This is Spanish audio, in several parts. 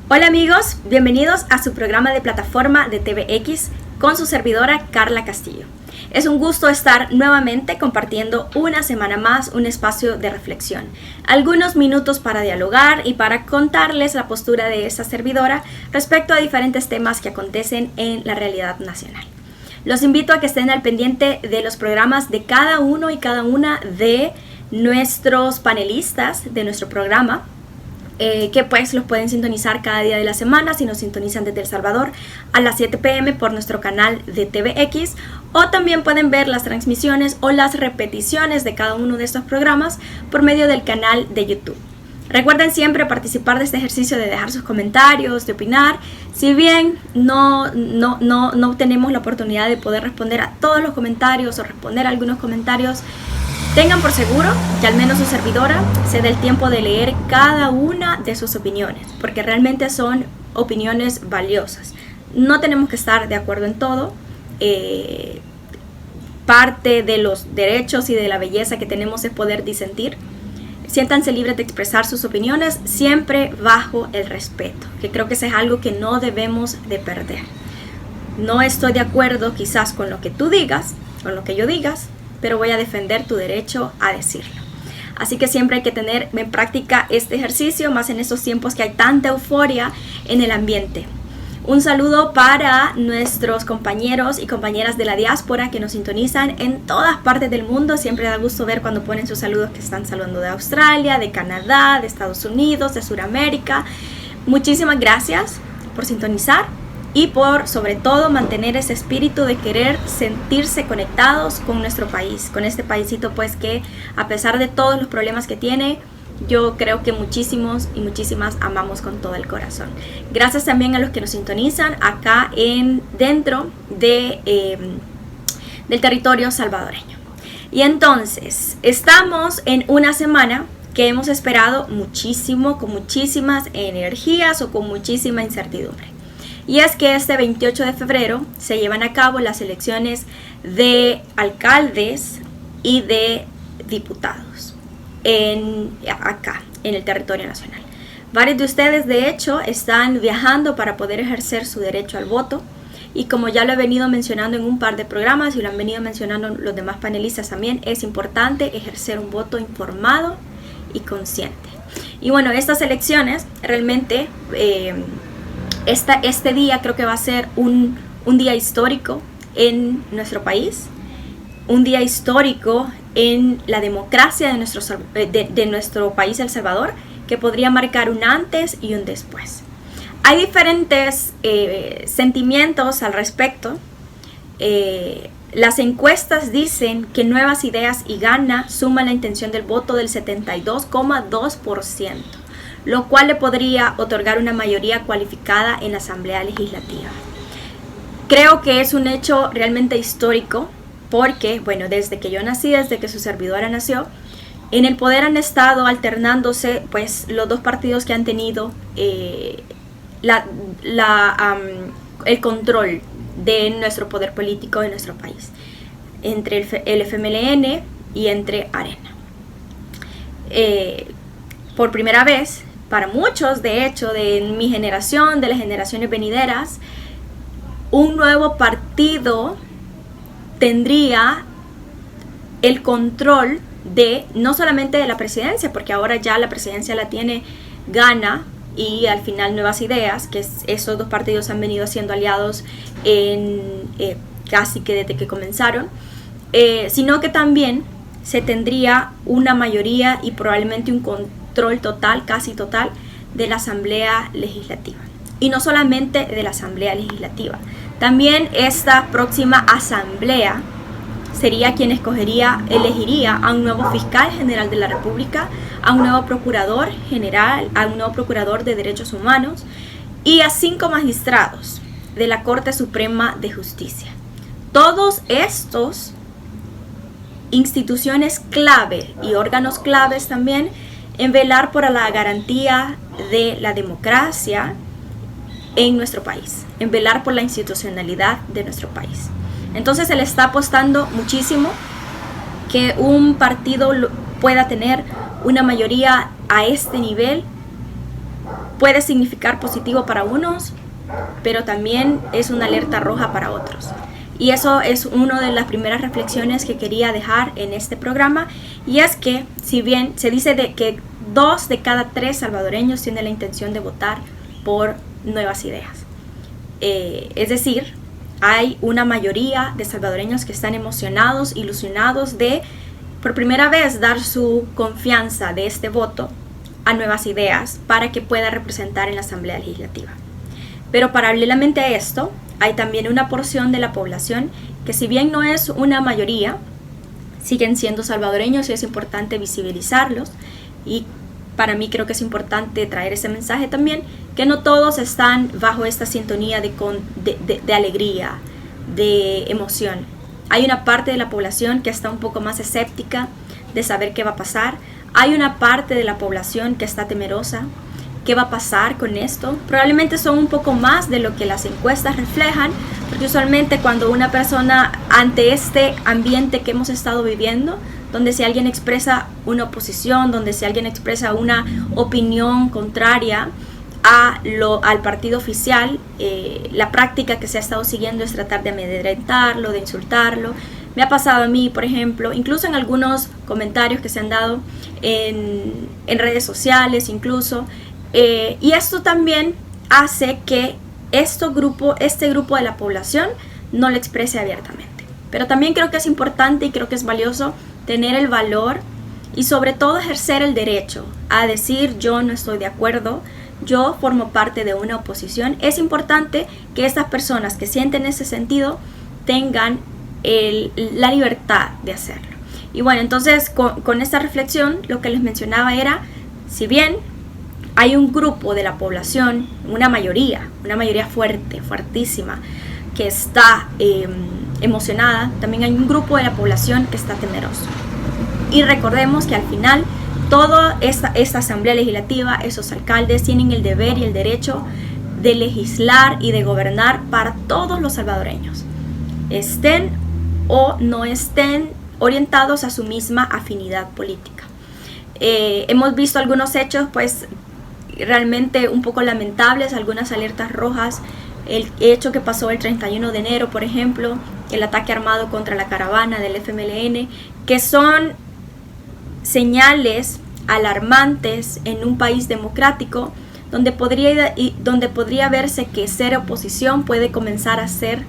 Hola amigos, bienvenidos a su programa de plataforma de TVX con su servidora Carla Castillo. Es un gusto estar nuevamente compartiendo una semana más un espacio de reflexión, algunos minutos para dialogar y para contarles la postura de esta servidora respecto a diferentes temas que acontecen en la realidad nacional. Los invito a que estén al pendiente de los programas de cada uno y cada una de nuestros panelistas de nuestro programa, que pues los pueden sintonizar cada día de la semana si nos sintonizan desde El Salvador a las 7 p.m. por nuestro canal de TVX, o también pueden ver las transmisiones o las repeticiones de cada uno de estos programas por medio del canal de YouTube. Recuerden siempre participar de este ejercicio de dejar sus comentarios, de opinar. Si bien no tenemos la oportunidad de poder responder a todos los comentarios o responder a algunos comentarios, tengan por seguro que al menos su servidora se dé el tiempo de leer cada una de sus opiniones, porque realmente son opiniones valiosas. No tenemos que estar de acuerdo en todo. Parte de los derechos y de la belleza que tenemos es poder disentir. Siéntanse libres de expresar sus opiniones, siempre bajo el respeto, que creo que eso es algo que no debemos de perder. No estoy de acuerdo quizás con lo que tú digas, con lo que yo digas, pero voy a defender tu derecho a decirlo. Así que siempre hay que tener en práctica este ejercicio, más en estos tiempos que hay tanta euforia en el ambiente. Un saludo para nuestros compañeros y compañeras de la diáspora que nos sintonizan en todas partes del mundo. Siempre da gusto ver cuando ponen sus saludos que están saludando de Australia, de Canadá, de Estados Unidos, de Sudamérica. Muchísimas gracias por sintonizar y por, sobre todo, mantener ese espíritu de querer sentirse conectados con nuestro país, con este paísito pues que a pesar de todos los problemas que tiene, yo creo que muchísimos y muchísimas amamos con todo el corazón. Gracias también a los que nos sintonizan acá dentro del territorio salvadoreño. Y entonces, estamos en una semana que hemos esperado muchísimo, con muchísimas energías o con muchísima incertidumbre. Y es que este 28 de febrero se llevan a cabo las elecciones de alcaldes y de diputados acá, en el territorio nacional. Varios de ustedes, de hecho, están viajando para poder ejercer su derecho al voto. Y como ya lo he venido mencionando en un par de programas y lo han venido mencionando los demás panelistas también, es importante ejercer un voto informado y consciente. Y bueno, estas elecciones realmente... Este día creo que va a ser un día histórico en nuestro país, un día histórico en la democracia de nuestro país, El Salvador, que podría marcar un antes y un después. Hay diferentes sentimientos al respecto. Las encuestas dicen que Nuevas Ideas y Gana suman la intención del voto del 72,2%. Lo cual le podría otorgar una mayoría cualificada en la Asamblea Legislativa. Creo que es un hecho realmente histórico porque, bueno, desde que yo nací, desde que su servidora nació, en el poder han estado alternándose pues los dos partidos que han tenido el control de nuestro poder político de nuestro país, entre el FMLN y entre Arena. Por primera vez, para muchos, de hecho, de mi generación, de las generaciones venideras, un nuevo partido tendría el control de, no solamente de la presidencia, porque ahora ya la presidencia la tiene Gana y al final Nuevas Ideas, que esos dos partidos han venido siendo aliados casi que desde que comenzaron, sino que también se tendría una mayoría y probablemente un control total, casi total, de la Asamblea Legislativa. Y no solamente de la Asamblea Legislativa, también esta próxima Asamblea sería quien elegiría a un nuevo fiscal general de la República, a un nuevo procurador general, a un nuevo procurador de derechos humanos y a 5 magistrados de la Corte Suprema de Justicia. Todos estos instituciones clave y órganos claves también en velar por la garantía de la democracia en nuestro país, en velar por la institucionalidad de nuestro país. Entonces se le está apostando muchísimo que un partido pueda tener una mayoría a este nivel puede significar positivo para unos, pero también es una alerta roja para otros. Y eso es una de las primeras reflexiones que quería dejar en este programa, y es que si bien se dice que 2 de cada 3 salvadoreños tienen la intención de votar por nuevas ideas, es decir, hay una mayoría de salvadoreños que están emocionados, ilusionados de por primera vez dar su confianza de este voto a nuevas ideas para que pueda representar en la Asamblea Legislativa. Pero paralelamente a esto, hay también una porción de la población que, si bien no es una mayoría, siguen siendo salvadoreños y es importante visibilizarlos. Y para mí creo que es importante traer ese mensaje también, que no todos están bajo esta sintonía de alegría, de emoción. Hay una parte de la población que está un poco más escéptica de saber qué va a pasar. Hay una parte de la población que está temerosa. ¿Qué va a pasar con esto? Probablemente son un poco más de lo que las encuestas reflejan, porque usualmente cuando una persona, ante este ambiente que hemos estado viviendo, donde si alguien expresa una oposición, donde si alguien expresa una opinión contraria al partido oficial, la práctica que se ha estado siguiendo es tratar de amedrentarlo, de insultarlo. Me ha pasado a mí, por ejemplo, incluso en algunos comentarios que se han dado en redes sociales, incluso. Y esto también hace que este grupo de la población no lo exprese abiertamente. Pero también creo que es importante y creo que es valioso tener el valor y sobre todo ejercer el derecho a decir: yo no estoy de acuerdo, yo formo parte de una oposición. Es importante que estas personas que sienten ese sentido tengan la libertad de hacerlo. Y bueno, entonces con esta reflexión lo que les mencionaba era, si bien hay un grupo de la población, una mayoría fuerte, fuertísima, que está emocionada, también hay un grupo de la población que está temeroso. Y recordemos que al final toda esta Asamblea Legislativa, esos alcaldes tienen el deber y el derecho de legislar y de gobernar para todos los salvadoreños, estén o no estén orientados a su misma afinidad política. Hemos visto algunos hechos pues realmente un poco lamentables, algunas alertas rojas. El hecho que pasó el 31 de enero, por ejemplo, el ataque armado contra la caravana del FMLN, que son señales alarmantes en un país democrático donde podría verse que ser oposición puede comenzar a ser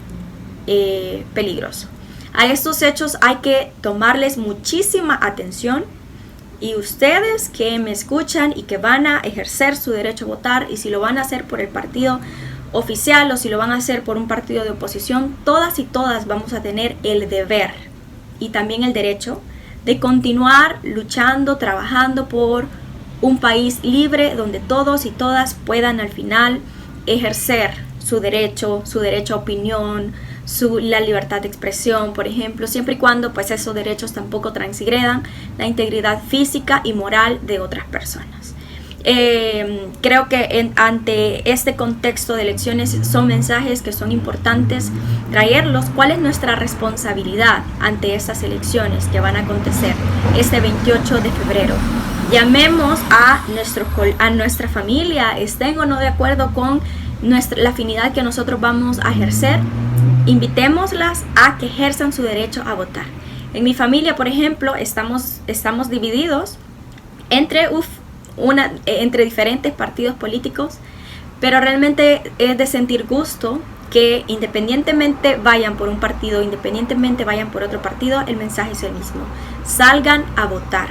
peligroso. A estos hechos hay que tomarles muchísima atención. Y ustedes que me escuchan y que van a ejercer su derecho a votar, y si lo van a hacer por el partido oficial o si lo van a hacer por un partido de oposición, todas y todas vamos a tener el deber y también el derecho de continuar luchando, trabajando por un país libre donde todos y todas puedan al final ejercer su derecho a opinión, la libertad de expresión, por ejemplo, siempre y cuando pues esos derechos tampoco transgredan la integridad física y moral de otras personas. Creo que ante este contexto de elecciones son mensajes que son importantes traerlos. ¿Cuál es nuestra responsabilidad ante estas elecciones que van a acontecer este 28 de febrero? Llamemos a nuestra familia, estén o no de acuerdo con la afinidad que nosotros vamos a ejercer, invitémoslas a que ejerzan su derecho a votar. En mi familia, por ejemplo, estamos divididos entre diferentes partidos políticos, pero realmente es de sentir gusto que independientemente vayan por un partido, independientemente vayan por otro partido, el mensaje es el mismo: salgan a votar,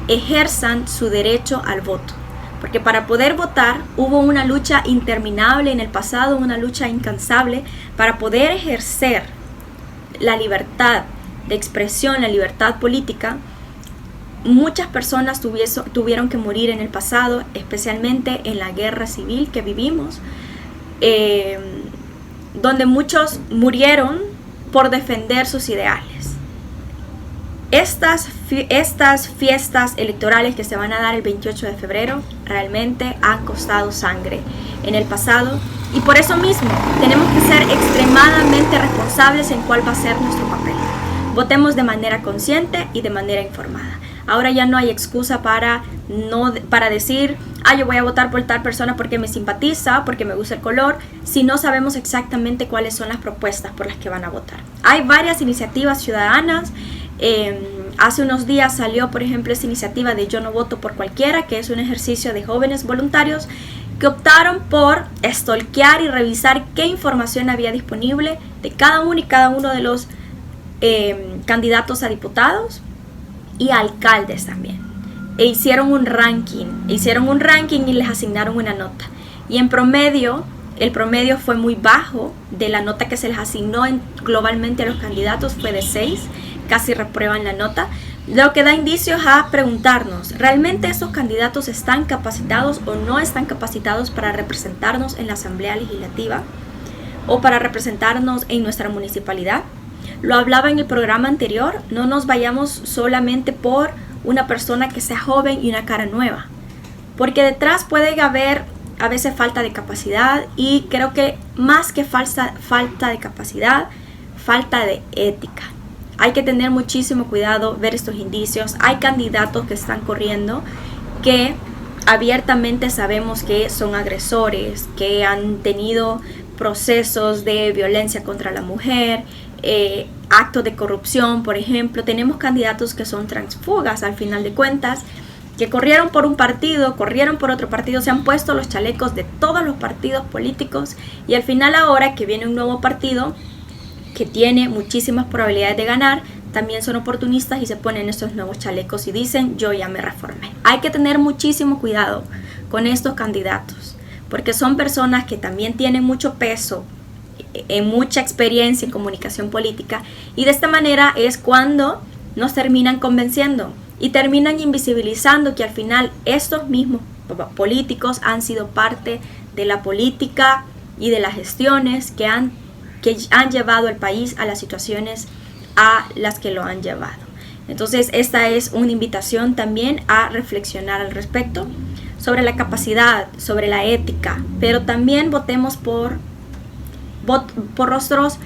ejerzan su derecho al voto. Porque para poder votar hubo una lucha interminable en el pasado, una lucha incansable para poder ejercer la libertad de expresión, la libertad política. Muchas personas tuvieron que morir en el pasado, especialmente en la guerra civil que vivimos, donde muchos murieron por defender sus ideales. Estas fiestas electorales que se van a dar el 28 de febrero realmente han costado sangre en el pasado, y por eso mismo tenemos que ser extremadamente responsables en cuál va a ser nuestro papel. Votemos de manera consciente y de manera informada. Ahora ya no hay excusa para decir, yo voy a votar por tal persona porque me simpatiza, porque me gusta el color, si no sabemos exactamente cuáles son las propuestas por las que van a votar. Hay varias iniciativas ciudadanas. Hace unos días salió, por ejemplo, esta iniciativa de Yo no voto por cualquiera, que es un ejercicio de jóvenes voluntarios que optaron por stalkear y revisar qué información había disponible de cada uno de los candidatos a diputados y a alcaldes también. Hicieron un ranking y les asignaron una nota. Y en promedio, el promedio fue muy bajo de la nota que se les asignó globalmente a los candidatos, fue de 6, casi reprueban la nota. Lo que da indicios a preguntarnos, ¿realmente estos candidatos están capacitados o no están capacitados para representarnos en la Asamblea Legislativa o para representarnos en nuestra municipalidad? Lo hablaba en el programa anterior, no nos vayamos solamente por una persona que sea joven y una cara nueva, porque detrás puede haber a veces falta de capacidad, y creo que más que falta de capacidad, falta de ética. Hay que tener muchísimo cuidado, ver estos indicios. Hay candidatos que están corriendo que abiertamente sabemos que son agresores, que han tenido procesos de violencia contra la mujer, actos de corrupción, por ejemplo. Tenemos candidatos que son transfugas al final de cuentas, que corrieron por un partido, corrieron por otro partido, se han puesto los chalecos de todos los partidos políticos, y al final, ahora que viene un nuevo partido que tiene muchísimas probabilidades de ganar, también son oportunistas y se ponen estos nuevos chalecos y dicen, yo ya me reformé. Hay que tener muchísimo cuidado con estos candidatos, porque son personas que también tienen mucho peso, mucha experiencia en comunicación política, y de esta manera es cuando nos terminan convenciendo y terminan invisibilizando que al final estos mismos políticos han sido parte de la política y de las gestiones que han llevado al país a las situaciones a las que lo han llevado. Entonces, esta es una invitación también a reflexionar al respecto sobre la capacidad, sobre la ética, pero también votemos por rostros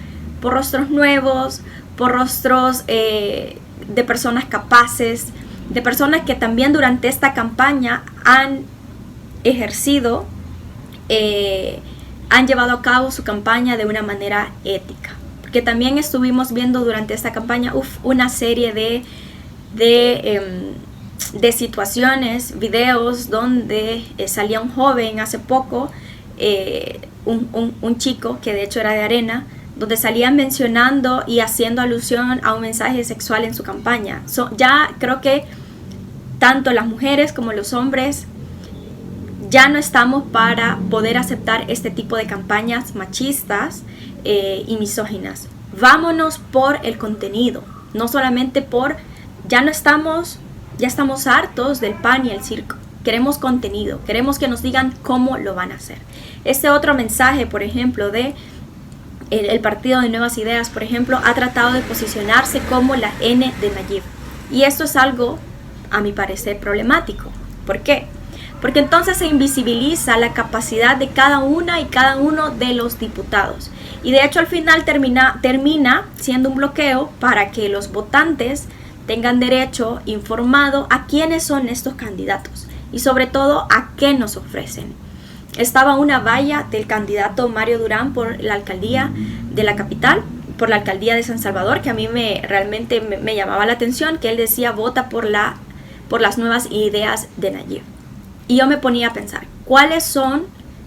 nuevos, por rostros de personas capaces, de personas que también durante esta campaña han ejercido, han llevado a cabo su campaña de una manera ética. Porque también estuvimos viendo durante esta campaña una serie de situaciones, videos donde salía un joven hace poco, un chico que de hecho era de Arena, donde salía mencionando y haciendo alusión a un mensaje sexual en su campaña. Ya creo que tanto las mujeres como los hombres ya no estamos para poder aceptar este tipo de campañas machistas y misóginas. Vámonos por el contenido, no solamente ya estamos hartos del pan y el circo. Queremos contenido, queremos que nos digan cómo lo van a hacer. Este otro mensaje, por ejemplo, el Partido de Nuevas Ideas, por ejemplo, ha tratado de posicionarse como la N de Nayib. Y esto es algo, a mi parecer, problemático. ¿Por qué? Porque entonces se invisibiliza la capacidad de cada una y cada uno de los diputados. Y de hecho al final termina siendo un bloqueo para que los votantes tengan derecho informado a quiénes son estos candidatos y sobre todo a qué nos ofrecen. Estaba una valla del candidato Mario Durán por la alcaldía de la capital, por la alcaldía de San Salvador, que a mí realmente me llamaba la atención, que él decía vota por las nuevas ideas de Nayib. Y yo me ponía a pensar, ¿cuáles son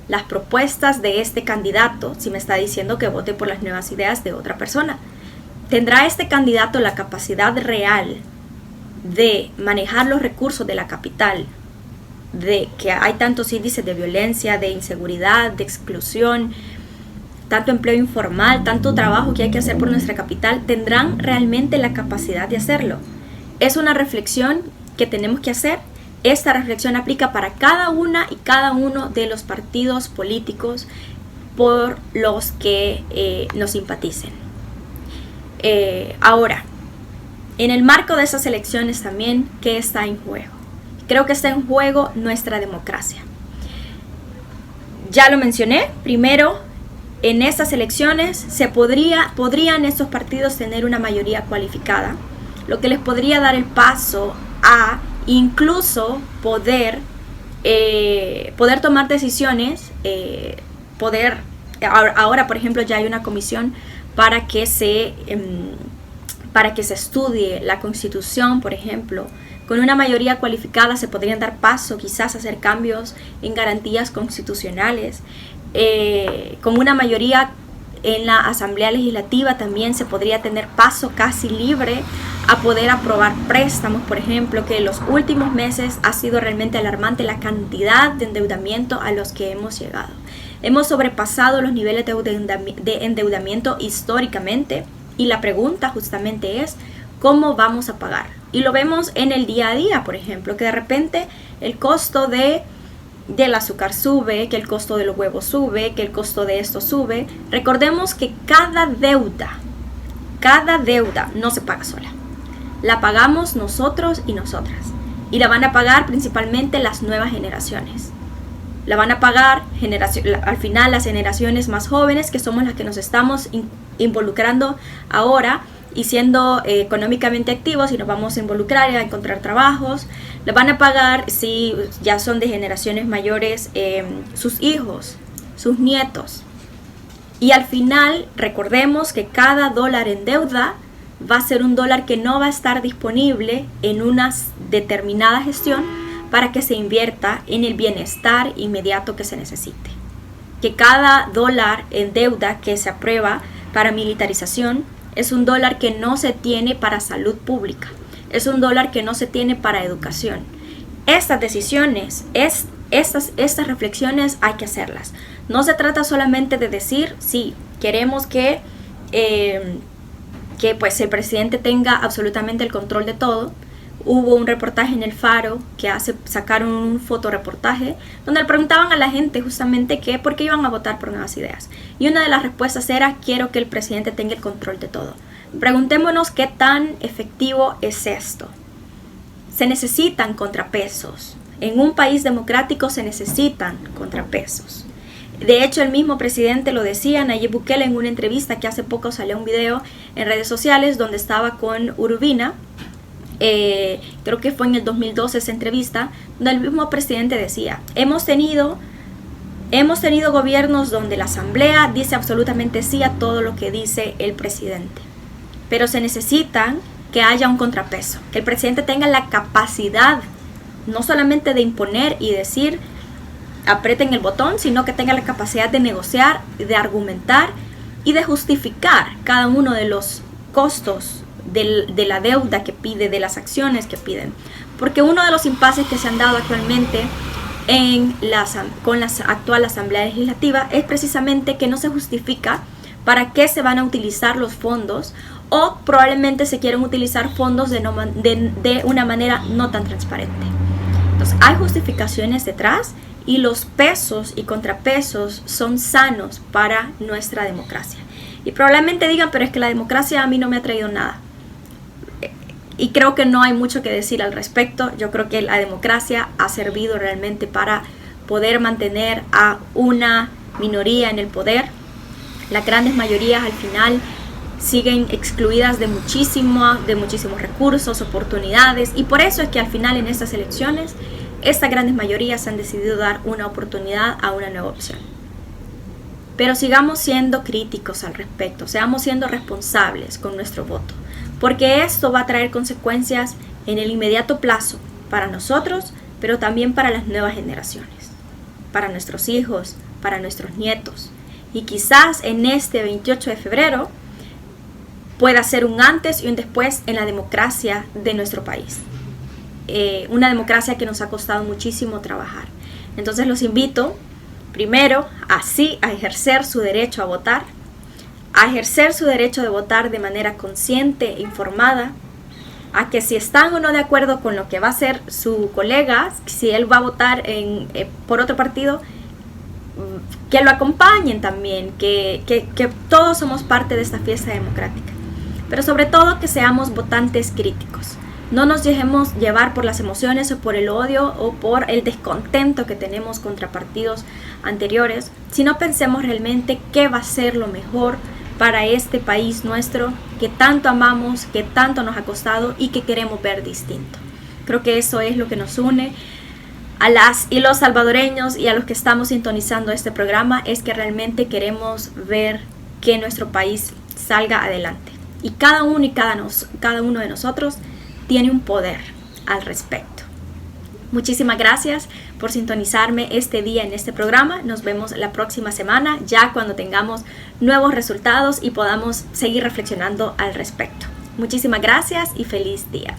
las propuestas de este candidato si me está diciendo que vote por las nuevas ideas de otra persona? ¿Tendrá este candidato la capacidad real de manejar los recursos de la capital, de que hay tantos índices de violencia, de inseguridad, de exclusión, tanto empleo informal, tanto trabajo que hay que hacer por nuestra capital? ¿Tendrán realmente la capacidad de hacerlo? Es una reflexión que tenemos que hacer. Esta reflexión aplica para cada una y cada uno de los partidos políticos por los que nos simpaticen. Ahora, en el marco de esas elecciones también, ¿qué está en juego? Creo que está en juego nuestra democracia. Ya lo mencioné, primero, en estas elecciones podrían estos partidos tener una mayoría cualificada, lo que les podría dar el paso a incluso poder tomar decisiones, ahora por ejemplo ya hay una comisión para que se estudie la Constitución, por ejemplo. Con una mayoría cualificada se podrían dar paso quizás a hacer cambios en garantías constitucionales. Con una mayoría en la Asamblea Legislativa también se podría tener paso casi libre a poder aprobar préstamos, por ejemplo, que en los últimos meses ha sido realmente alarmante la cantidad de endeudamiento a los que hemos llegado. Hemos sobrepasado los niveles de endeudamiento históricamente y la pregunta justamente es ¿cómo vamos a pagar? Y lo vemos en el día a día, por ejemplo, que de repente el costo del azúcar sube, que el costo de los huevos sube, que el costo de esto sube. Recordemos que cada deuda no se paga sola. La pagamos nosotros y nosotras. Y la van a pagar principalmente las nuevas generaciones. La van a pagar al final las generaciones más jóvenes, que somos las que nos estamos involucrando ahora y siendo económicamente activos, y nos vamos a involucrar a encontrar trabajos. Lo van a pagar si ya son de generaciones mayores, sus hijos, sus nietos. Y al final recordemos que cada dólar en deuda va a ser un dólar que no va a estar disponible en una determinada gestión para que se invierta en el bienestar inmediato que se necesite. Que cada dólar en deuda que se aprueba para militarización es un dólar que no se tiene para salud pública, es un dólar que no se tiene para educación. Estas decisiones, estas reflexiones hay que hacerlas. No se trata solamente de decir, sí, queremos que pues el presidente tenga absolutamente el control de todo. Hubo un reportaje en El Faro que sacaron un fotoreportaje donde le preguntaban a la gente justamente que por qué iban a votar por Nuevas Ideas. Y una de las respuestas era: quiero que el presidente tenga el control de todo. Preguntémonos qué tan efectivo es esto. Se necesitan contrapesos. En un país democrático se necesitan contrapesos. De hecho, el mismo presidente lo decía, Nayib Bukele, en una entrevista que hace poco salió un video en redes sociales donde estaba con Urbina. Creo que fue en el 2012 esa entrevista, donde el mismo presidente decía: hemos tenido gobiernos donde la asamblea dice absolutamente sí a todo lo que dice el presidente, pero se necesitan que haya un contrapeso, que el presidente tenga la capacidad no solamente de imponer y decir aprieten el botón, sino que tenga la capacidad de negociar, de argumentar y de justificar cada uno de los costos de la deuda que pide, de las acciones que piden. Porque uno de los impases que se han dado actualmente con la actual Asamblea Legislativa es precisamente que no se justifica para qué se van a utilizar los fondos, o probablemente se quieren utilizar fondos de una manera no tan transparente. Entonces hay justificaciones detrás, y los pesos y contrapesos son sanos para nuestra democracia. Y probablemente digan, pero es que la democracia a mí no me ha traído nada. Y creo que no hay mucho que decir al respecto. Yo creo que la democracia ha servido realmente para poder mantener a una minoría en el poder. Las grandes mayorías al final siguen excluidas de muchísimos recursos, oportunidades, y por eso es que al final en estas elecciones estas grandes mayorías han decidido dar una oportunidad a una nueva opción. Pero sigamos siendo críticos al respecto, seamos siendo responsables con nuestro voto, porque esto va a traer consecuencias en el inmediato plazo para nosotros, pero también para las nuevas generaciones, para nuestros hijos, para nuestros nietos. Y quizás en este 28 de febrero pueda ser un antes y un después en la democracia de nuestro país. Una democracia que nos ha costado muchísimo trabajar. Entonces los invito primero a ejercer su derecho a votar, a ejercer su derecho de votar de manera consciente e informada, a que si están o no de acuerdo con lo que va a hacer su colega, si él va a votar por otro partido, que lo acompañen también, que todos somos parte de esta fiesta democrática. Pero sobre todo que seamos votantes críticos. No nos dejemos llevar por las emociones o por el odio o por el descontento que tenemos contra partidos anteriores, sino pensemos realmente qué va a ser lo mejor para este país nuestro, que tanto amamos, que tanto nos ha costado y que queremos ver distinto. Creo que eso es lo que nos une a las y los salvadoreños y a los que estamos sintonizando este programa, es que realmente queremos ver que nuestro país salga adelante. Y cada uno de nosotros tiene un poder al respecto. Muchísimas gracias por sintonizarme este día en este programa. Nos vemos la próxima semana, ya cuando tengamos nuevos resultados y podamos seguir reflexionando al respecto. Muchísimas gracias y feliz día.